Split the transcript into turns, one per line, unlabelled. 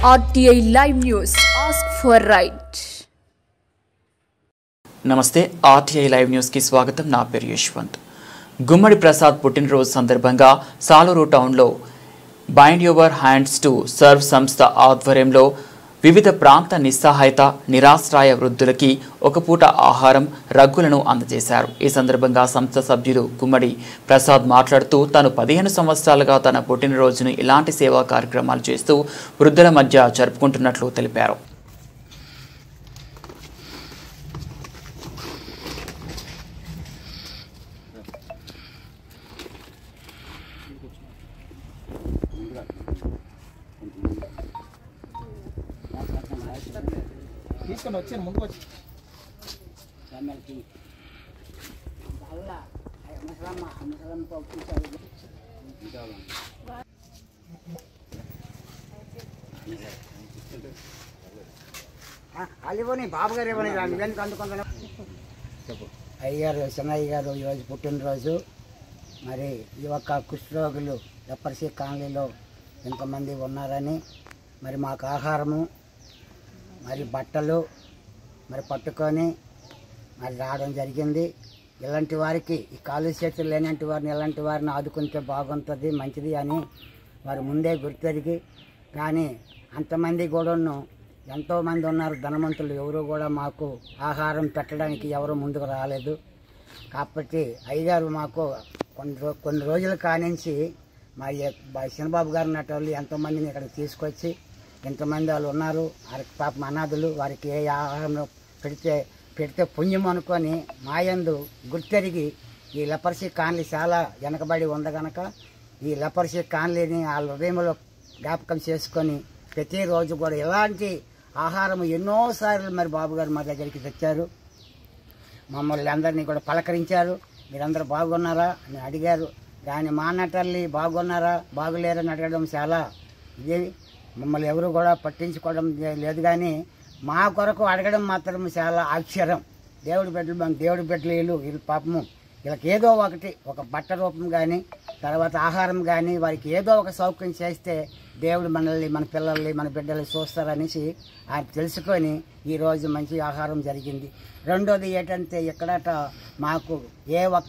RTI Live News. Ask for right.
నమస్తే RTI Live News కి స్వాగతం. నా పేరు యశ్వంత్. గుమ్మడి ప్రసాద్ పుట్టినరోజు సందర్భంగా సాలూరు టౌన్లో bind your hands to serve సంస్థ ఆధ్వర్యంలో వివిధ ప్రాంత నిస్సహాయత నిరాశ్రయ వృద్ధులకి ఒక పూట ఆహారం రగ్గులను అందజేశారు. ఈ సందర్భంగా సంస్థ సభ్యులు గుమ్మడి ప్రసాద్ మాట్లాడుతూ తాను 15 సంవత్సరాలుగా తన పుట్టినరోజును ఇలాంటి సేవా కార్యక్రమాలు చేస్తూ వృద్ధుల మధ్య జరుపుకుంటున్నట్లు తెలిపారు.
తీసుకొని వచ్చాను ముందుకు వచ్చి అలిపోని బాబు గారు ఇవ్వని ఇవన్నీ అందుకుంటున్నా. అయ్యారు చిన్నయ్య గారు ఈరోజు పుట్టినరోజు. మరి ఈ యొక్క కుష్ఠరోగులు ఎప్పటిసీ కాలనీలో ఎంతమంది ఉన్నారని మరి మాకు ఆహారము మరి బట్టలు మరి పట్టుకొని మరి రావడం జరిగింది. ఇలాంటి వారికి ఈ కాలు చేతులు లేనంటి వారిని ఇలాంటి వారిని ఆదుకుంటే బాగుంటుంది మంచిది అని వారు ముందే గుర్తెరిగి, కానీ అంతమంది కూడాను ఎంతోమంది ఉన్నారు ధనవంతులు, ఎవరు కూడా మాకు ఆహారం పెట్టడానికి ఎవరు ముందుకు రాలేదు. కాబట్టి అయ్యగారు మాకు కొన్ని రోజుల కానించి మా చిన్నబాబు గారు ఉన్నటువంటి ఎంతోమందిని ఇక్కడ తీసుకొచ్చి ఎంతమంది వాళ్ళు ఉన్నారు పాపం అనాథులు, వారికి ఏ ఆహారం పెడితే పుణ్యం అనుకొని మాయందు గుర్తెరిగి ఈ లెపర్సీ కాలనీ చాలా వెనకబడి ఉంది కనుక ఈ లెపర్సీ కాలనీని వాళ్ళ హృదయంలో జ్ఞాపకం చేసుకొని ప్రతిరోజు కూడా ఇలాంటి ఆహారం ఎన్నోసార్లు మరి బాబు గారు మా దగ్గరికి తెచ్చారు. మమ్మల్ని అందరినీ కూడా పలకరించారు. మీరందరూ బాగున్నారా అని అడిగారు. కానీ మా నటల్ని బాగున్నారా బాగులేరని అడగడం చాలా ఇదేవి, మమ్మల్ని ఎవరు కూడా పట్టించుకోవడం లేదు. కానీ మా కొరకు అడగడం మాత్రం చాలా ఆశ్చర్యం. దేవుడి బిడ్డలు వీళ్ళు పాపము వీళ్ళకి ఏదో ఒకటి ఒక బట్ట రూపం కానీ తర్వాత ఆహారం కానీ వారికి ఏదో ఒక సౌకర్యం చేస్తే దేవుడు మనల్ని మన పిల్లల్ని మన బిడ్డల్ని చూస్తారనేసి ఆయన తెలుసుకొని ఈరోజు మంచి ఆహారం జరిగింది. రెండోది ఏంటంటే ఎక్కడట మాకు ఏ ఒక్క